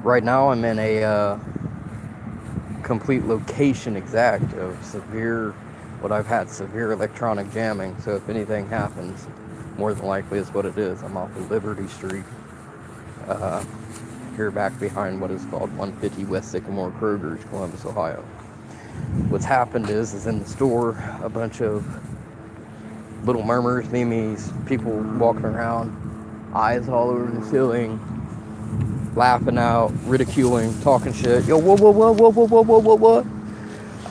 Right now, I'm in a complete location exact of severe, what I've had severe electronic jamming. So if anything happens, more than likely is what it is. I'm off of Liberty Street, uh, here back behind what is called 150 West Sycamore Kroger's, Columbus, Ohio. What's happened is in the store, a bunch of little murmurs, memes, people walking around, eyes all over the ceiling, laughing out, ridiculing, talking shit. Yo, whoa, whoa, whoa, whoa, whoa, whoa, whoa, whoa, whoa.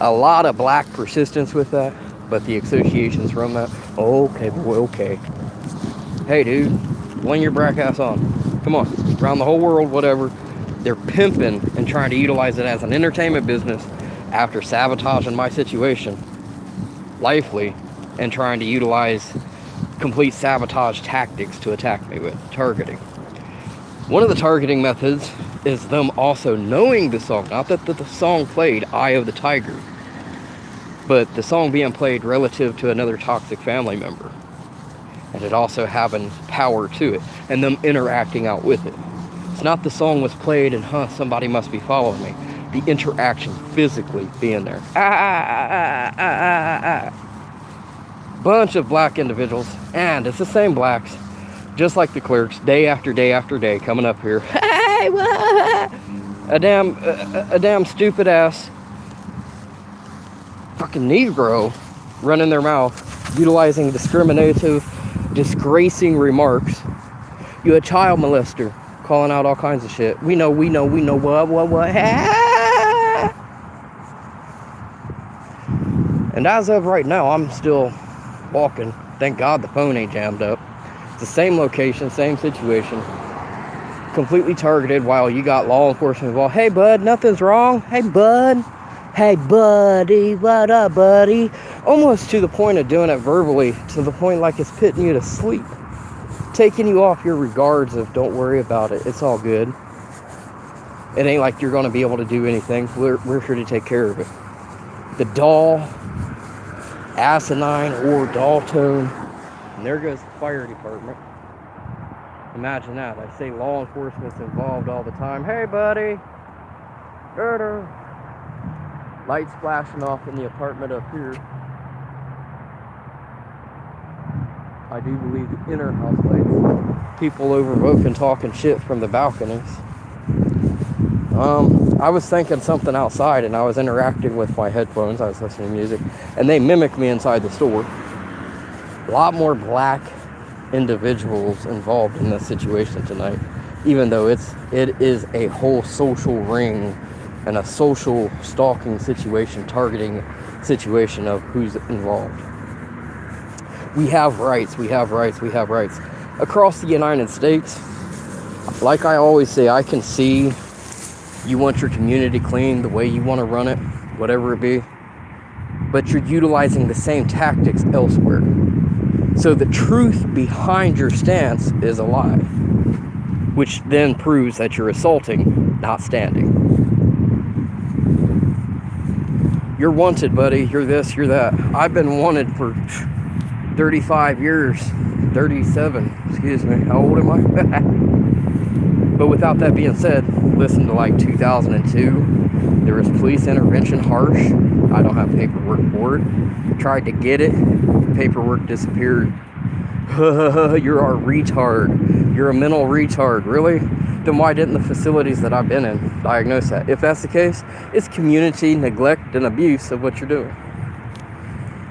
A lot of black persistence with that, but the associations from that. Okay, boy, okay. Hey, dude, bling your brack ass on. Come on, around the whole world, whatever. They're pimping and trying to utilize it as an entertainment business after sabotaging my situation, Lifely, and trying to utilize complete sabotage tactics to attack me with targeting. One of the targeting methods is them also knowing the song, not that the song played Eye of the Tiger, but the song being played relative to another toxic family member, and it also having power to it, and them interacting out with it. It's not the song was played and somebody must be following me. The interaction physically being there. Bunch of black individuals, and it's the same blacks, just like the clerks, day after day after day, coming up here. Hey, what? A damn stupid ass fucking Negro running their mouth, utilizing discriminative, disgracing remarks. You a child molester, calling out all kinds of shit. We know, what? And as of right now, I'm still walking. Thank God the phone ain't jammed up. It's the same location, same situation. Completely targeted while you got law enforcement involved. Hey, bud, nothing's wrong. Hey, bud. Hey, buddy, what up, buddy? Almost to the point of doing it verbally, to the point like it's putting you to sleep. Taking you off your regards of don't worry about it. It's all good. It ain't like you're going to be able to do anything. We're here to take care of it. The doll, asinine or doll tone. And there goes the fire department. Imagine that. I say law enforcement's involved all the time. Hey, buddy. Lights flashing off in the apartment up here. I do believe the inner house lights. People overvoking, talking shit from the balconies. I was thinking something outside and I was interacting with my headphones. I was listening to music and they mimicked me inside the store. A lot more black individuals involved in this situation tonight, even though it is a whole social ring and a social stalking situation, targeting situation of who's involved. We have rights. Across the United States, like I always say, I can see you want your community clean the way you want to run it, whatever it be, but you're utilizing the same tactics elsewhere. So the truth behind your stance is a lie, which then proves that you're assaulting, not standing. You're wanted, buddy. You're this, you're that. I've been wanted for 35 years. 37, excuse me. How old am I? But without that being said, listen to like 2002. There was police intervention, harsh. I don't have paperwork for it. Tried to get it. Paperwork disappeared. You're a retard. You're a mental retard. Really? Then why didn't the facilities that I've been in diagnose that? If that's the case, it's community neglect and abuse of what you're doing.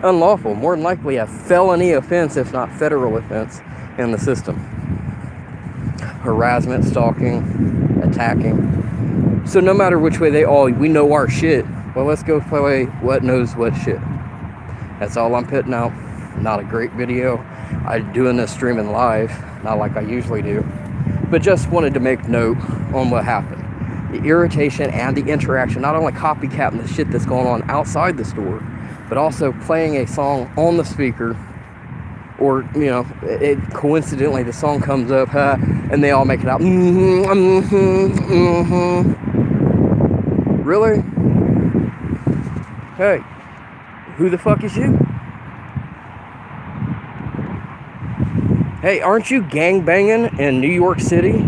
Unlawful, more than likely a felony offense, if not federal offense, in the system. Harassment, stalking, attacking. So no matter which way we know our shit. Well, let's go play what knows what shit. That's all I'm putting out. Not a great video. I'm doing this streaming live, not like I usually do. But just wanted to make note on what happened. The irritation and the interaction, not only copycatting the shit that's going on outside the store, but also playing a song on the speaker, or, coincidentally the song comes up, and they all make it out. Really? Hey, who the fuck is you? Hey, aren't you gangbanging in New York City?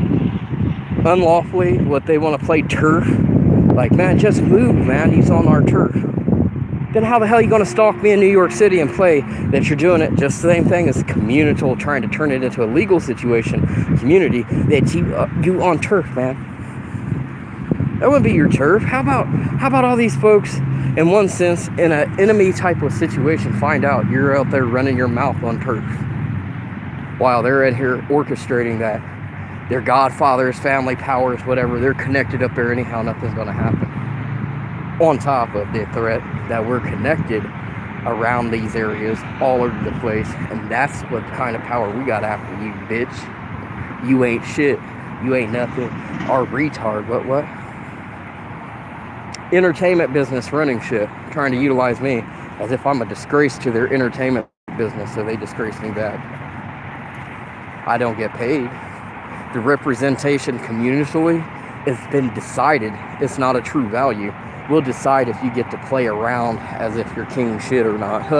unlawfully, what they want to play turf. Like, man, just move, man. He's on our turf. Then how the hell are you going to stalk me in New York City and play that you're doing it just the same thing as communal, trying to turn it into a legal situation, community, that you on turf, man? That wouldn't be your turf. How about all these folks, in one sense, in an enemy type of situation, find out you're out there running your mouth on turf while they're in here orchestrating that. Their godfathers, family powers, whatever, they're connected up there anyhow, nothing's going to happen. On top of the threat that we're connected around these areas all over the place, and that's what kind of power we got after you, bitch. You ain't shit. You ain't nothing. Our retard. What? Entertainment business running shit, trying to utilize me as if I'm a disgrace to their entertainment business, so they disgrace me back. I don't get paid. The representation communally has been decided. It's not a true value. We'll decide if you get to play around as if you're king shit or not.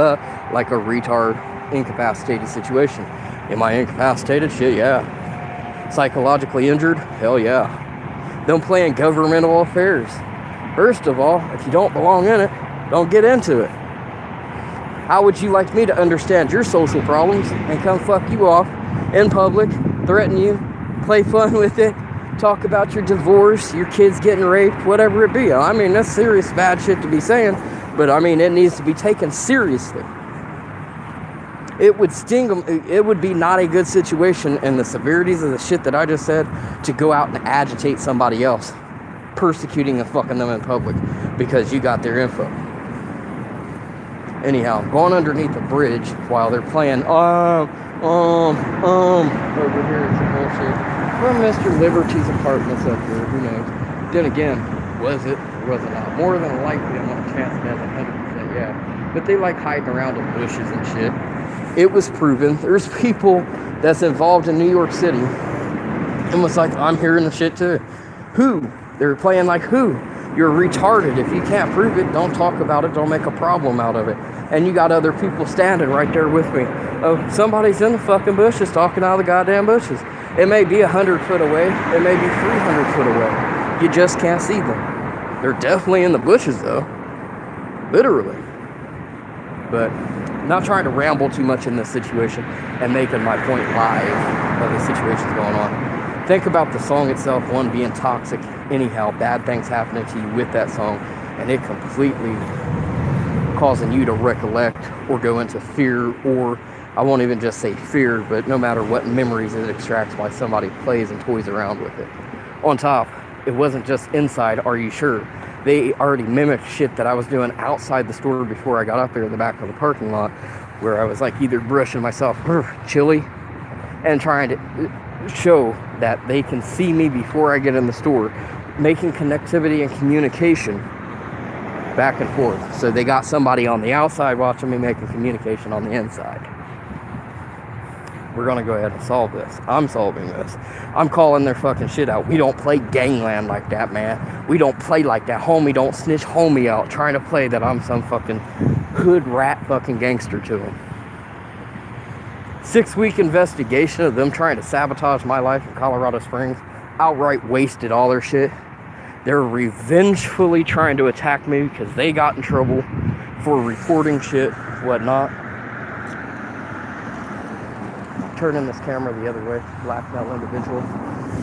Like a retard incapacitated situation. Am I incapacitated? Shit, yeah. Psychologically injured? Hell yeah. Don't play in governmental affairs. First of all, if you don't belong in it, don't get into it. How would you like me to understand your social problems and come fuck you off in public, threaten you, play fun with it, talk about your divorce, your kids getting raped, whatever it be? I mean, that's serious bad shit to be saying, but I mean, it needs to be taken seriously. It would sting them. It would be not a good situation in the severities of the shit that I just said to go out and agitate somebody else, persecuting and fucking them in public because you got their info. Anyhow, going underneath a bridge while they're playing over here is some bullshit from Mr. Liberty's apartments up there. Who knows? Then again, was it or was it not? More than likely, I'm gonna chance it as 100% yeah. But they like hiding around in bushes and shit. It was proven. There's people that's involved in New York City and was like, I'm hearing the shit too. Who? They were playing like who? You're retarded. If you can't prove it, don't talk about it. Don't make a problem out of it. And you got other people standing right there with me. Oh, somebody's in the fucking bushes talking out of the goddamn bushes. It may be 100 foot away. It may be 300 foot away. You just can't see them. They're definitely in the bushes though. Literally. But I'm not trying to ramble too much in this situation and making my point live of the situations going on. Think about the song itself, one being toxic. Anyhow, bad things happening to you with that song, and it completely causing you to recollect or go into fear, or I won't even just say fear, but no matter what memories it extracts while somebody plays and toys around with it. On top, it wasn't just inside, are you sure? They already mimicked shit that I was doing outside the store before I got up there in the back of the parking lot, where I was like either brushing myself chilly and trying to show that they can see me before I get in the store, making connectivity and communication back and forth. So they got somebody on the outside watching me making communication on the inside. We're gonna go ahead and solve this. I'm solving this. I'm calling their fucking shit out. We don't play gangland like that, man. We don't play like that. Homie don't snitch homie out trying to play that I'm some fucking hood rat fucking gangster to them. 6-week investigation of them trying to sabotage my life in Colorado Springs. Outright wasted all their shit. They're revengefully trying to attack me because they got in trouble for reporting shit, whatnot. Turning this camera the other way. Black belt individual.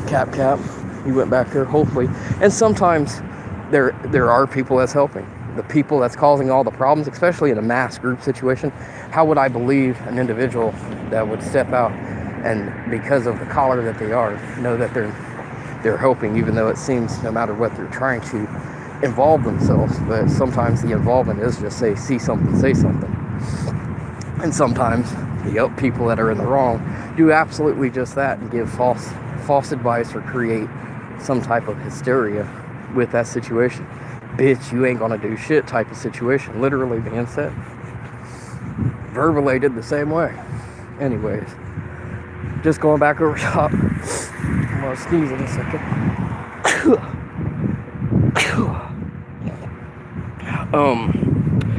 Cap. He went back there, hopefully. And sometimes there are people that's helping. The people that's causing all the problems, especially in a mass group situation. How would I believe an individual that would step out and, because of the collar that they are, know that they're helping, even though it seems no matter what they're trying to involve themselves, but sometimes the involvement is just see something, say something. And sometimes the people that are in the wrong do absolutely just that and give false advice or create some type of hysteria with that situation. Bitch, you ain't gonna do shit type of situation, literally being said. Verbally did the same way. Anyways, just going back over top. I'm gonna sneeze in a second.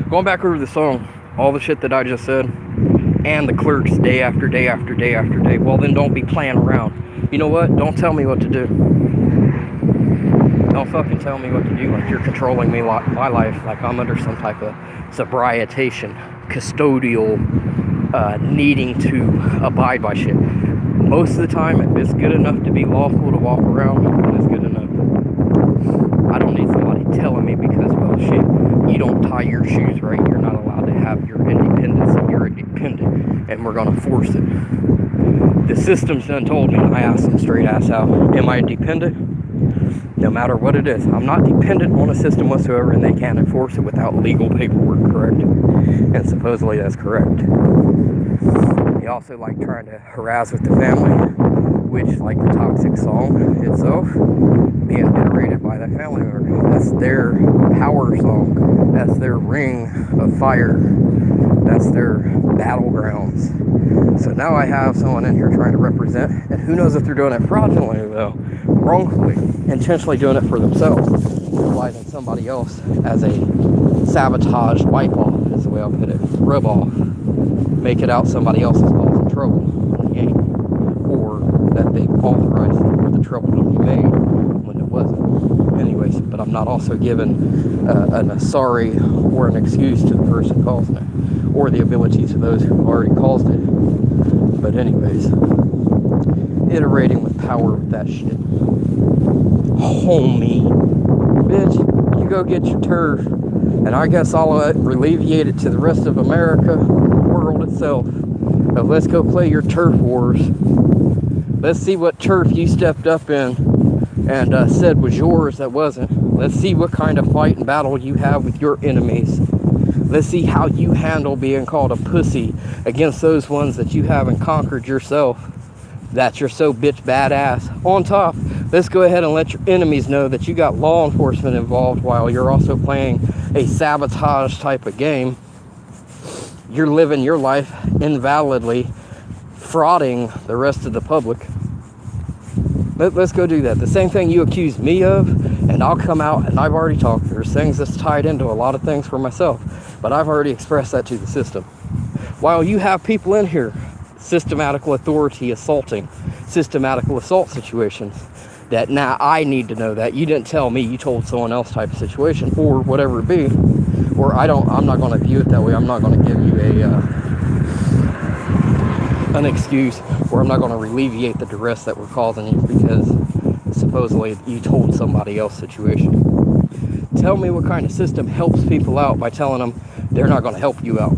Going back over the song, all the shit that I just said, and the Clerks day after day after day after day. Well, then don't be playing around. You know what? Don't tell me what to do. don't fucking tell me what to do like you're controlling me, my life, like I'm under some type of sobrietation, custodial, needing to abide by shit. Most of the time, if it's good enough to be lawful to walk around, then it's good enough. I don't need somebody telling me because, well, shit, you don't tie your shoes right, you're not allowed to have your independence, and you're independent, and we're gonna force it. The system's done told me, I asked them straight ass out, am I dependent? No matter what it is. I'm not dependent on a system whatsoever, and they can't enforce it without legal paperwork, correct? And supposedly that's correct. They also like trying to harass with the family, which, like the Toxic song itself, being iterated by that family member. That's their power song. That's their ring of fire. That's their battlegrounds. So now I have someone in here trying to represent, and who knows if they're doing it fraudulently, though, wrongfully, intentionally doing it for themselves, utilizing somebody else as a sabotage wipe off, is the way I'll put it, rub off, make it out somebody else is causing trouble in the game, or that they authorized for the trouble to be made when it wasn't. Anyways, but I'm not also given a sorry or an excuse to the person causing it, or the ability to those who have already caused it. But anyways, iterating with power with that shit. Homie, bitch, you go get your turf, and I guess I'll alleviate it to the rest of America, world itself. But let's go play your turf wars. Let's see what turf you stepped up in and said was yours that wasn't. Let's see what kind of fight and battle you have with your enemies. Let's see how you handle being called a pussy against those ones that you haven't conquered yourself. That you're so bitch badass. On top, let's go ahead and let your enemies know that you got law enforcement involved while you're also playing a sabotage type of game. You're living your life invalidly, frauding the rest of the public. Let's go do that. The same thing you accuse me of, and I'll come out, and I've already talked. There's things that's tied into a lot of things for myself, but I've already expressed that to the system. While you have people in here, systematical authority assaulting, systematical assault situations, that now I need to know that. You didn't tell me, you told someone else type of situation, or whatever it be, or I'm not going to view it that way. I'm not going to give you an excuse, or I'm not going to alleviate the duress that we're causing you because supposedly you told somebody else situation. Tell me what kind of system helps people out by telling them they're not going to help you out.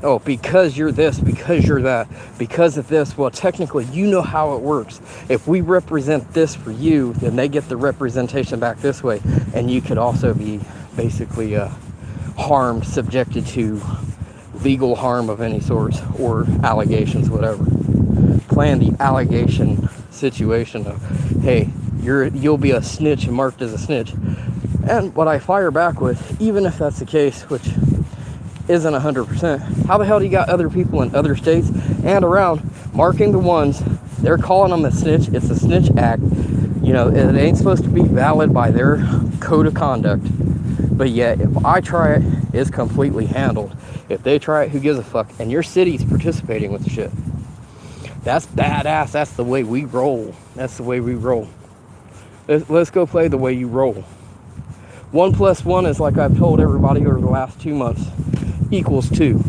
Oh, because you're this, because you're that, because of this. Well, technically, you know how it works. If we represent this for you, then they get the representation back this way. And you could also be basically harmed, subjected to legal harm of any sort, or allegations, whatever. Playing the allegation situation of, hey, you'll be a snitch and marked as a snitch. And what I fire back with, even if that's the case, which isn't 100%, how the hell do you got other people in other states and around marking the ones, they're calling them a snitch, it's a snitch act, you know, it ain't supposed to be valid by their code of conduct, but yet if I try it, it's completely handled. If they try it, who gives a fuck? And your city's participating with the shit. That's badass. That's the way we roll. That's the way we roll. Let's go play the way you roll. 1 + 1 is, like I've told everybody over the last 2 months, equals 2.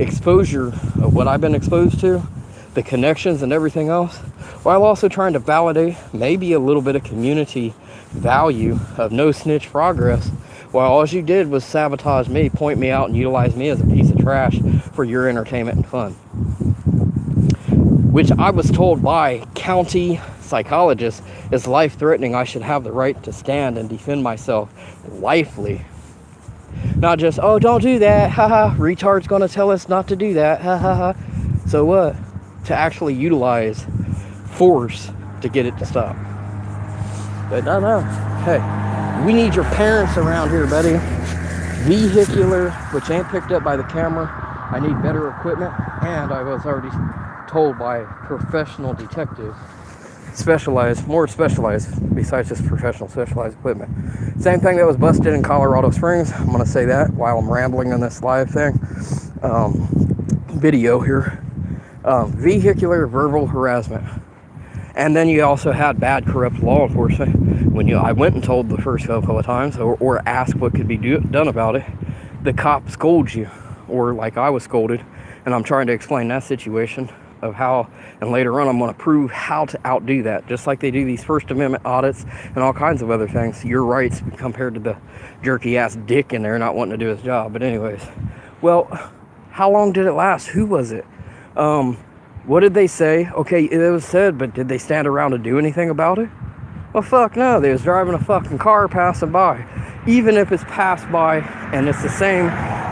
Exposure of what I've been exposed to, the connections and everything else, while also trying to validate maybe a little bit of community value of no snitch progress, while all you did was sabotage me, point me out, and utilize me as a piece of trash for your entertainment and fun. Which I was told by county psychologists is life-threatening. I should have the right to stand and defend myself lifely. Not just, oh, don't do that, haha, retard's gonna tell us not to do that, ha ha ha. So what? To actually utilize force to get it to stop. But no, hey, we need your parents around here, buddy. Vehicular, which ain't picked up by the camera. I need better equipment, and I was already told by professional detectives, more specialized, besides just professional specialized equipment. Same thing that was busted in Colorado Springs. I'm going to say that while I'm rambling on this live thing, video here. Vehicular verbal harassment. And then you also had bad, corrupt law enforcement. When I went and told the first couple of times, or asked what could be done about it, the cop scolds you, or like I was scolded, and I'm trying to explain that situation of how, and later on I'm going to prove how to outdo that, just like they do these First Amendment audits and all kinds of other things. Your rights compared to the jerky ass dick in there not wanting to do his job. But anyways, well, how long did it last? Who was it? What did they say? Okay, it was said, but did they stand around to do anything about it? Well, fuck no. They was driving a fucking car passing by. Even if it's passed by and it's the same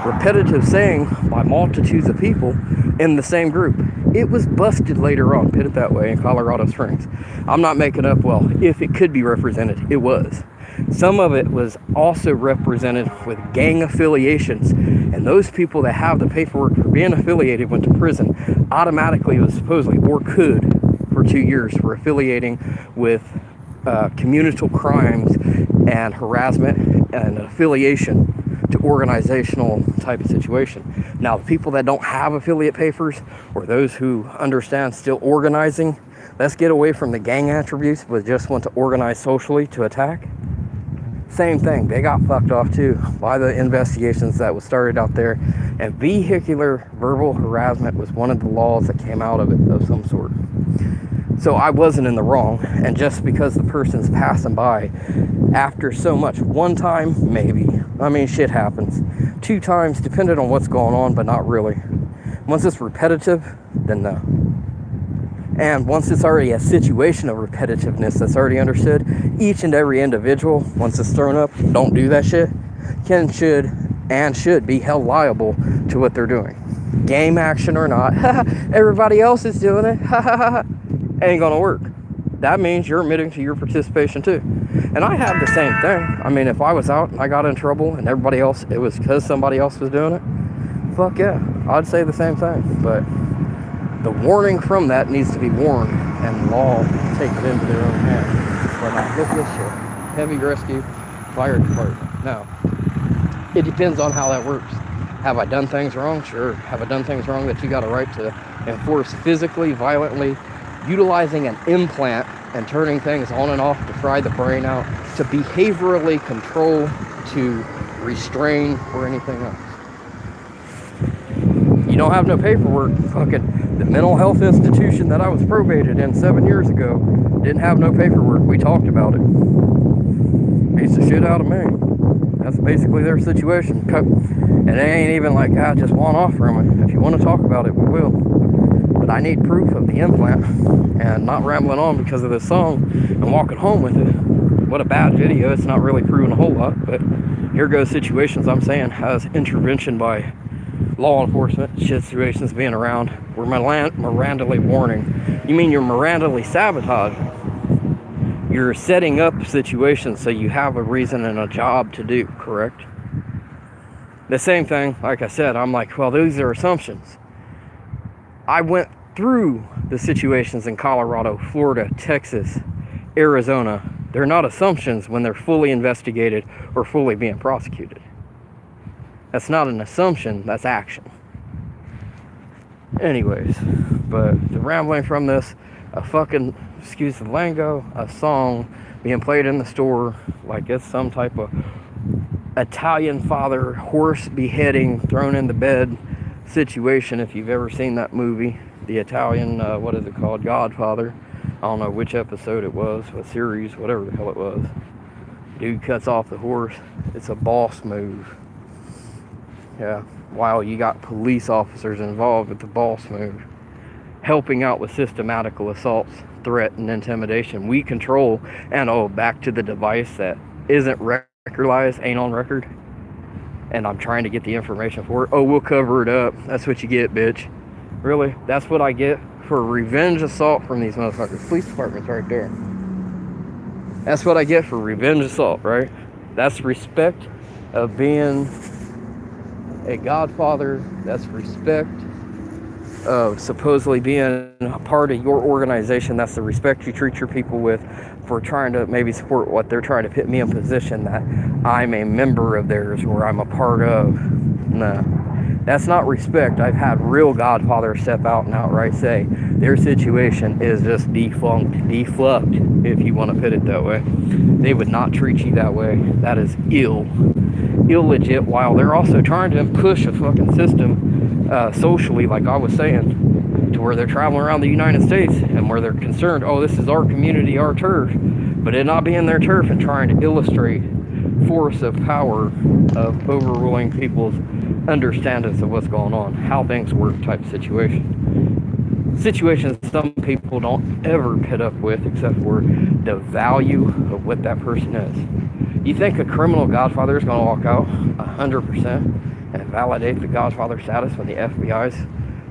repetitive saying by multitudes of people in the same group. It was busted later on, put it that way, in Colorado Springs. I'm not making up, well, if it could be represented, it was. Some of it was also represented with gang affiliations, and those people that have the paperwork for being affiliated went to prison automatically, was supposedly, or could, for 2 years for affiliating with communal crimes and harassment and affiliation to organizational type of situation. Now, the people that don't have affiliate papers, or those who understand still organizing, let's get away from the gang attributes, but just want to organize socially to attack. Same thing, they got fucked off too by the investigations that was started out there, and vehicular verbal harassment was one of the laws that came out of it of some sort. So I wasn't in the wrong, and just because the person's passing by after so much, one time, maybe. I mean, shit happens. 2 times, depending on what's going on, but not really. Once it's repetitive, then no. And once it's already a situation of repetitiveness that's already understood, each and every individual, once it's thrown up, don't do that shit, should be held liable to what they're doing. Game action or not, everybody else is doing it, ain't gonna work. That means you're admitting to your participation too. And I have the same thing. I mean, if I was out and I got in trouble and everybody else, it was because somebody else was doing it, fuck yeah, I'd say the same thing. But the warning from that needs to be warned, and law take it into their own hands. But look at this shit. Heavy rescue, fire department. Now, it depends on how that works. Have I done things wrong? Sure. Have I done things wrong that you got a right to enforce physically, violently, utilizing an implant and turning things on and off to fry the brain out, to behaviorally control, to restrain, or anything else? You don't have no paperwork. Fucking the mental health institution that I was probated in 7 years ago didn't have no paperwork. We talked about it. Piece of shit out of me. That's basically their situation. And it ain't even like, just one off from it. If you want to talk about it, we will. But I need proof of the implant, and not rambling on because of this song and walking home with it. What a bad video. It's not really proving a whole lot, but here goes situations I'm saying has intervention by law enforcement, situations being around. We're Mirandally warning. You mean you're Mirandally sabotaging? You're setting up situations so you have a reason and a job to do, correct? The same thing, like I said, I'm like, well, these are assumptions. I went through the situations in Colorado, Florida, Texas, Arizona. They're not assumptions when they're fully investigated or fully being prosecuted. That's not an assumption, that's action. Anyways, but the rambling from this, a fucking, excuse the lingo, a song being played in the store like it's some type of Italian father horse beheading, thrown in the bed situation. If you've ever seen that movie, the Italian, what is it called, Godfather, I don't know which episode it was, what series, whatever the hell it was. Dude cuts off the horse. It's a boss move. Yeah, while you got police officers involved with the boss move, helping out with systematical assaults, threat, and intimidation. We control, and back to the device that isn't recordized, ain't on record, and I'm trying to get the information for it. We'll cover it up. That's what you get, bitch. Really? That's what I get for revenge assault from these motherfuckers. Police department's right there. That's what I get for revenge assault, right? That's respect of being a godfather. That's respect of supposedly being a part of your organization. That's the respect you treat your people with for trying to maybe support what they're trying to put me in position that I'm a member of theirs or I'm a part of. No, that's not respect. I've had real godfathers step out and outright say, Their situation is just deflunked, if you want to put it that way. They would not treat you that way. That is illegit, while they're also trying to push a fucking system socially, like I was saying, to where they're traveling around the United States and where they're concerned, oh, this is our community, our turf, but it not being their turf, and trying to illustrate force of power of overruling people's understandings of what's going on, how things work type situations some people don't ever put up with, except for the value of what that person is. You think a criminal godfather is going to walk out 100% and validate the godfather status when the FBI's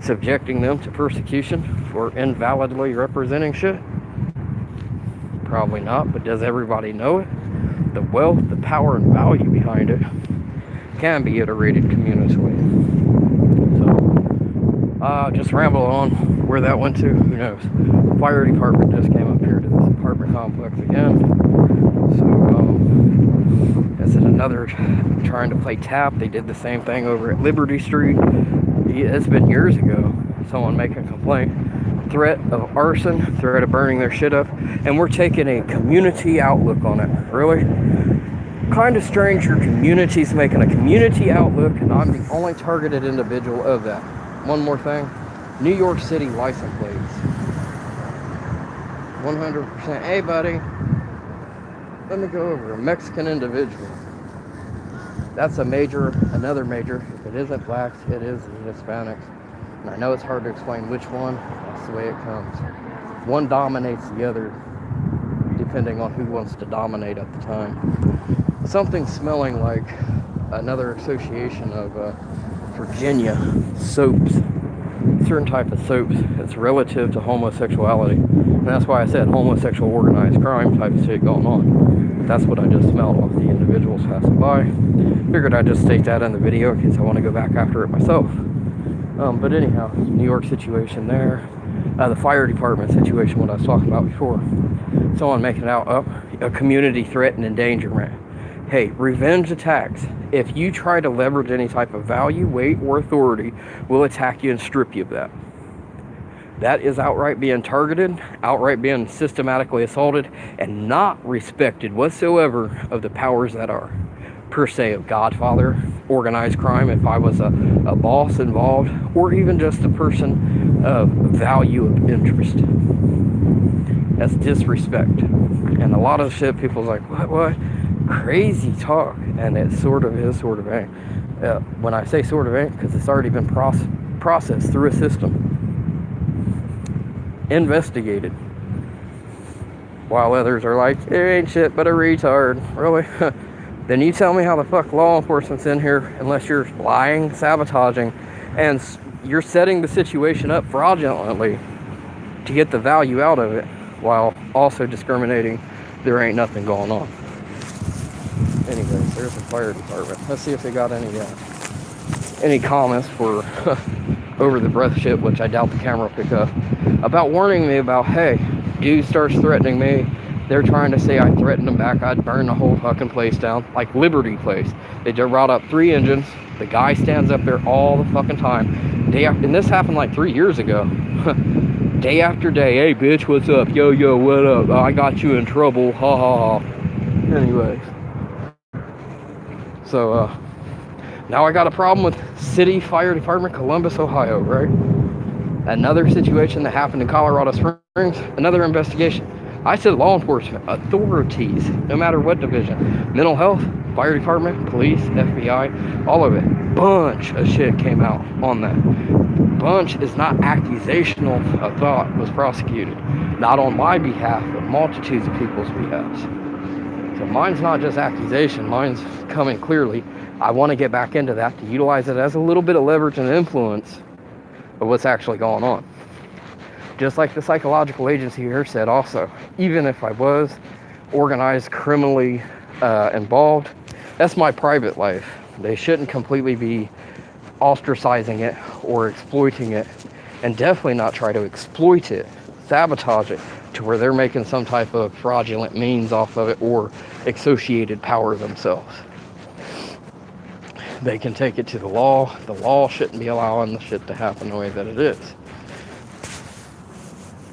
subjecting them to persecution for invalidly representing shit? Probably not, but does everybody know it? The wealth, the power, and value behind it can be iterated communally. So, just ramble on where that went to, who knows. Fire department just came up here to this apartment complex again. So, is it another trying to play tap? They did the same thing over at Liberty Street. It's been years ago. Someone making a complaint. Threat of arson, threat of burning their shit up, and we're taking a community outlook on it. Really? Kind of strange your community's making a community outlook, and I'm the only targeted individual of that. One more thing. New York City license plates. 100%. Hey, buddy. Let me go over. A Mexican individual. That's another major. If it isn't blacks, it is the Hispanics. And I know it's hard to explain which one. That's the way it comes. One dominates the other, depending on who wants to dominate at the time. Something smelling like another association of Virginia soaps. Certain type of soaps. It's relative to homosexuality. And that's why I said homosexual organized crime type of shit going on. That's what I just smelled off the individuals passing by. Figured I'd just state that in the video in case I want to go back after it myself. But anyhow, New York situation there. The fire department situation, what I was talking about before. Someone making it out up. A community threat and endangerment. Hey, revenge attacks. If you try to leverage any type of value, weight, or authority, we'll attack you and strip you of that. That is outright being targeted, outright being systematically assaulted, and not respected whatsoever of the powers that are. Per se, of Godfather, organized crime, if I was a boss involved, or even just a person of value of interest. That's disrespect. And a lot of shit, people's like, what? Crazy talk. And it sort of is, sort of ain't. When I say sort of ain't, because it's already been processed through a system. Investigated. While others are like, it ain't shit but a retard. Really? Then you tell me how the fuck law enforcement's in here unless you're lying, sabotaging, and you're setting the situation up fraudulently to get the value out of it while also discriminating. There ain't nothing going on. Anyways, there's the fire department. Let's see if they got any comments for over the breath shit, which I doubt the camera will pick up, about warning me about, hey, dude starts threatening me. They're trying to say I threatened them back. I'd burn the whole fucking place down. Like Liberty Place. They just brought up 3 engines. The guy stands up there all the fucking time. And this happened like 3 years ago. Day after day. Hey, bitch, what's up? Yo, what up? I got you in trouble. Ha, ha, ha. Anyways. So, now I got a problem with City Fire Department, Columbus, Ohio, right? Another situation that happened in Colorado Springs. Another investigation. I said law enforcement authorities, no matter what division, mental health, fire department, police, FBI, all of it. Bunch of shit came out on that. Bunch is not accusational. A thought was prosecuted, not on my behalf, but multitudes of people's behalfs. So mine's not just accusation. Mine's coming clearly. I want to get back into that to utilize it as a little bit of leverage and influence of what's actually going on. Just like the psychological agency here said also, even if I was organized criminally involved, that's my private life. They shouldn't completely be ostracizing it or exploiting it, and definitely not try to exploit it, sabotage it, to where they're making some type of fraudulent means off of it or associated power themselves. They can take it to the law. The law shouldn't be allowing the shit to happen the way that it is.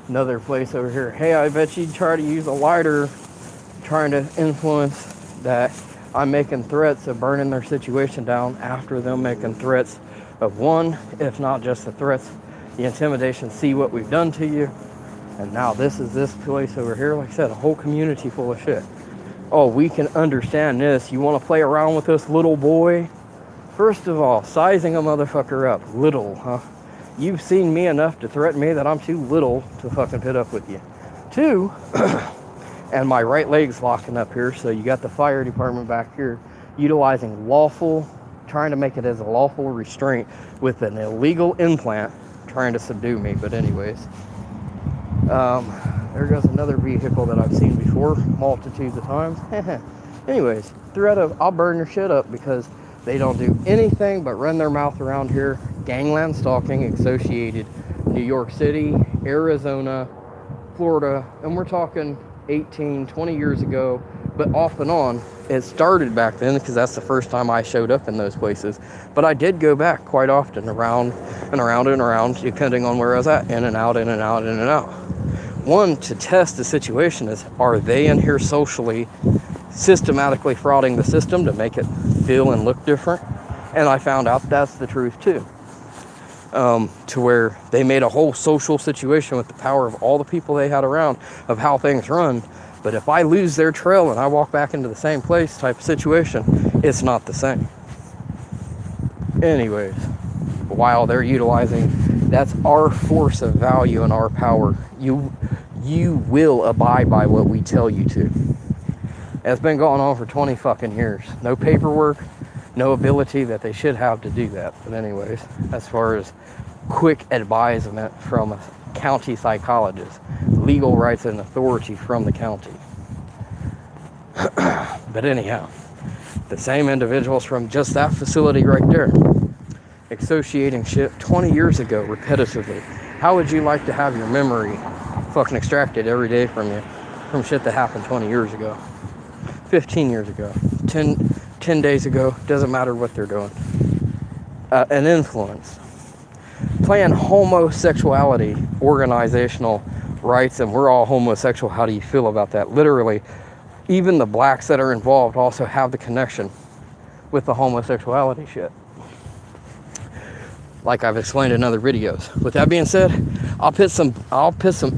Another place over here. Hey, I bet you'd try to use a lighter trying to influence that I'm making threats of burning their situation down after them making threats of one, if not just the threats, the intimidation, see what we've done to you. And now this place over here, like I said, a whole community full of shit. Oh, we can understand this. You want to play around with this little boy? First of all, sizing a motherfucker up. Little, huh? You've seen me enough to threaten me that I'm too little to fucking pit up with you. Two, and my right leg's locking up here, so you got the fire department back here utilizing trying to make it as a lawful restraint with an illegal implant, trying to subdue me. But anyways, there goes another vehicle that I've seen before multitudes of times. Anyways, threat of I'll burn your shit up because they don't do anything but run their mouth around here. Gangland stalking associated New York City, Arizona, Florida, and we're talking 18, 20 years ago, but off and on. It started back then because that's the first time I showed up in those places. But I did go back quite often, around and around and around, depending on where I was at, in and out, in and out, in and out. One, to test the situation is, are they in here socially, systematically frauding the system to make it feel and look different? And I found out that's the truth too. To where they made a whole social situation with the power of all the people they had around of how things run. But if I lose their trail and I walk back into the same place type of situation, it's not the same. Anyways, while they're utilizing, that's our force of value and our power. You will abide by what we tell you to. It's been going on for 20 fucking years. No paperwork, no ability that they should have to do that. But anyways, as far as quick advisement from a county psychologist, legal rights and authority from the county. But anyhow, the same individuals from just that facility right there, associating shit 20 years ago repetitively. How would you like to have your memory fucking extracted every day from you from shit that happened 20 years ago, 15 years ago, 10 days ago? Doesn't matter what they're doing. An influence. Playing homosexuality, organizational rights, and we're all homosexual. How do you feel about that? Literally, even the blacks that are involved also have the connection with the homosexuality shit, like I've explained in other videos. With that being said, I'll put some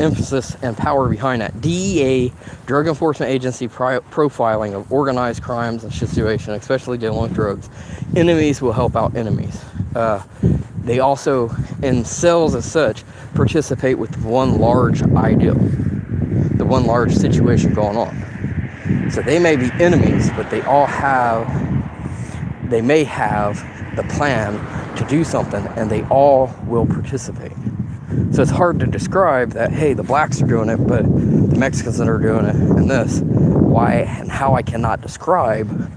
emphasis and power behind that. DEA, Drug Enforcement Agency, profiling of organized crimes and situation, especially dealing with drugs. Enemies will help out enemies. They also, in cells as such, participate with one large ideal, the one large situation going on. So they may be enemies, but they may have the plan to do something, and they all will participate. So it's hard to describe that, hey, the blacks are doing it, but the Mexicans that are doing it, and this. Why and how I cannot describe,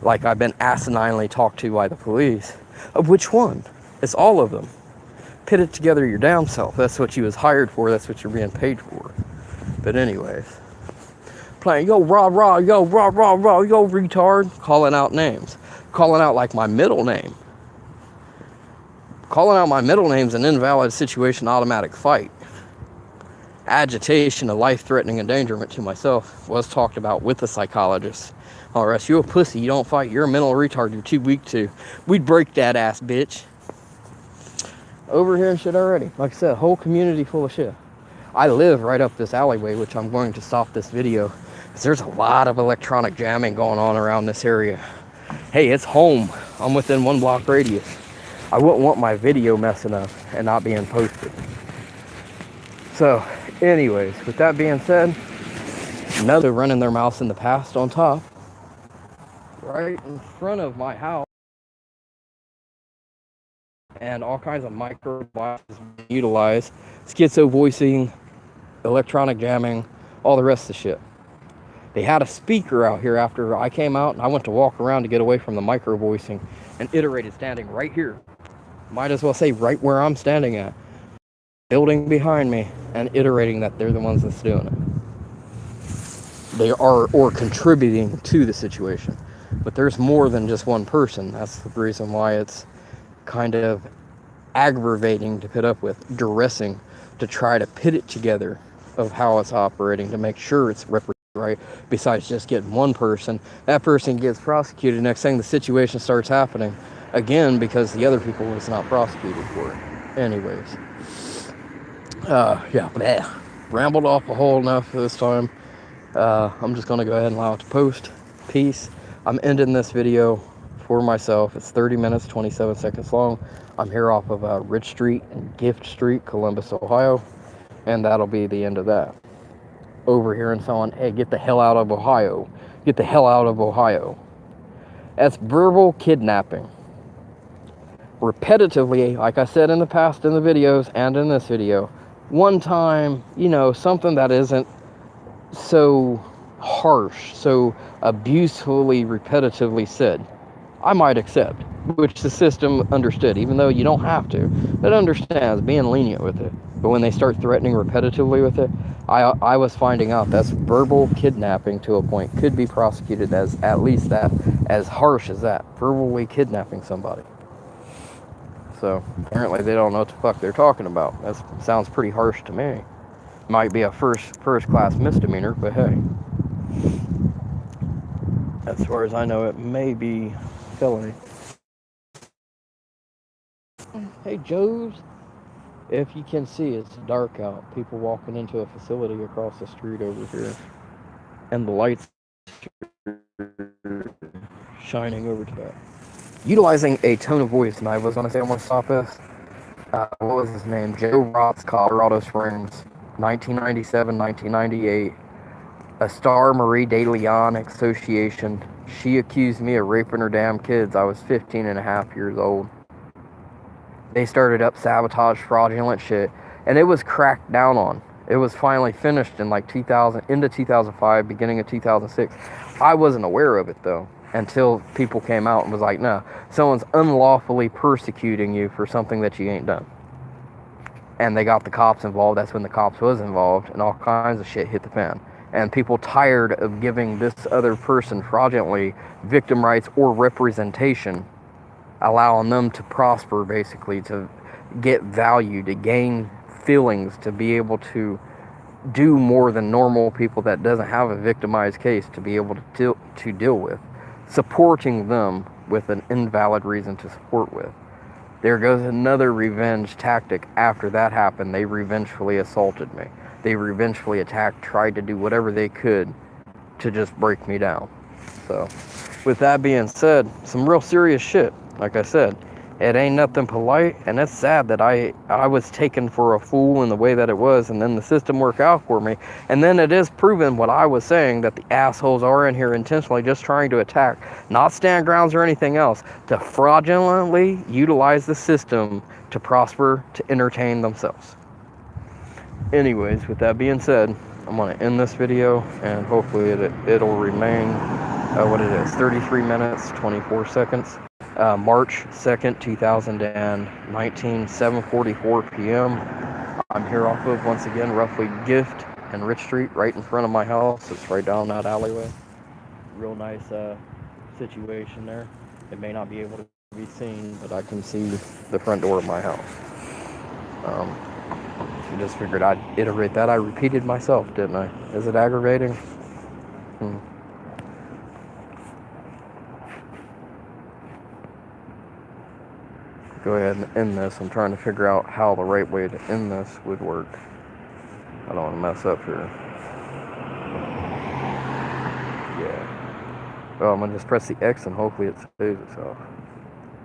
like I've been asininely talked to by the police, of which one. It's all of them. Pit it together your damn self. That's what you was hired for. That's what you're being paid for. But anyways, playing yo rah rah, yo rah rah rah, yo retard, calling out names, calling out like my middle name. Calling out my middle name's an invalid situation, automatic fight. Agitation of life-threatening endangerment to myself was talked about with a psychologist. All right, you a pussy, you don't fight, you're a mental retard, you're too weak to. We'd break that ass, bitch. Over here and shit already. Like I said, whole community full of shit. I live right up this alleyway, which I'm going to stop this video, because there's a lot of electronic jamming going on around this area. Hey, it's home. I'm within 1 block radius. I wouldn't want my video messing up and not being posted. So, anyways, with that being said, another running their mouths in the past on top, right in front of my house, and all kinds of micro devices utilized, schizo voicing, electronic jamming, all the rest of the shit. They had a speaker out here after I came out, and I went to walk around to get away from the micro voicing, and iterated standing right here. Might as well say right where I'm standing at. Building behind me, and iterating that they're the ones that's doing it. They are, or contributing to the situation. But there's more than just one person. That's the reason why it's kind of aggravating to put up with, duressing to try to pit it together of how it's operating to make sure it's represented right, besides just getting one person. That person gets prosecuted. Next thing, the situation starts happening again because the other people was not prosecuted for it. Anyways, yeah, bleh. Rambled off a whole enough this time. I'm just gonna go ahead and allow it to post. Peace. I'm ending this video for myself. It's 30 minutes, 27 seconds long. I'm here off of Rich Street and Gift Street, Columbus, Ohio, and that'll be the end of that. Over here and someone, hey, get the hell out of Ohio. Get the hell out of Ohio. That's verbal kidnapping. Repetitively, like I said in the past in the videos and in this video, one time, you know, something that isn't so harsh, so abusively, repetitively said, I might accept, which the system understood, even though you don't have to. It understands being lenient with it. But when they start threatening repetitively with it, I was finding out that's verbal kidnapping to a point. Could be prosecuted as at least that, as harsh as that. Verbally kidnapping somebody. So apparently they don't know what the fuck they're talking about. That sounds pretty harsh to me. Might be a first class misdemeanor, but hey. As far as I know, it may be felony. Hey, Joe's. If you can see, it's dark out. People walking into a facility across the street over here. And the lights shining over to that. Utilizing a tone of voice, and I was going to say I'm going to stop this. What was his name? Joe Roth's Colorado Springs, 1997, 1998. A Star Marie de Leon Association. She accused me of raping her damn kids. I was 15 and a half years old. They started up sabotage, fraudulent shit, and it was cracked down on. It was finally finished in like 2000, into 2005, beginning of 2006. I wasn't aware of it though, until people came out and was like, no, someone's unlawfully persecuting you for something that you ain't done. And they got the cops involved. That's when the cops was involved, and all kinds of shit hit the fan. And people tired of giving this other person fraudulently victim rights or representation, allowing them to prosper, basically, to get value, to gain feelings, to be able to do more than normal people that doesn't have a victimized case to be able to deal with. Supporting them with an invalid reason to support with. There goes another revenge tactic. After that happened, they revengefully assaulted me. They revengefully attacked, tried to do whatever they could to just break me down. So, with that being said, some real serious shit. Like I said, it ain't nothing polite, and it's sad that I was taken for a fool in the way that it was, and then the system worked out for me. And then it is proven what I was saying, that the assholes are in here intentionally just trying to attack, not stand grounds or anything else, to fraudulently utilize the system to prosper, to entertain themselves. Anyways, with that being said, I'm going to end this video, and hopefully it'll remain, 33 minutes, 24 seconds. March 2nd, 2019, 7:44 p.m. I'm here off of, once again, roughly Gift and Rich Street, right in front of my house. It's right down that alleyway. Real nice situation there. It may not be able to be seen, but I can see the front door of my house. I just figured I'd iterate that. I repeated myself, didn't I? Is it aggravating? Go ahead and end this. I'm trying to figure out how the right way to end this would work. I don't want to mess up here. Yeah. Well, I'm going to just press the X and hopefully it saves itself.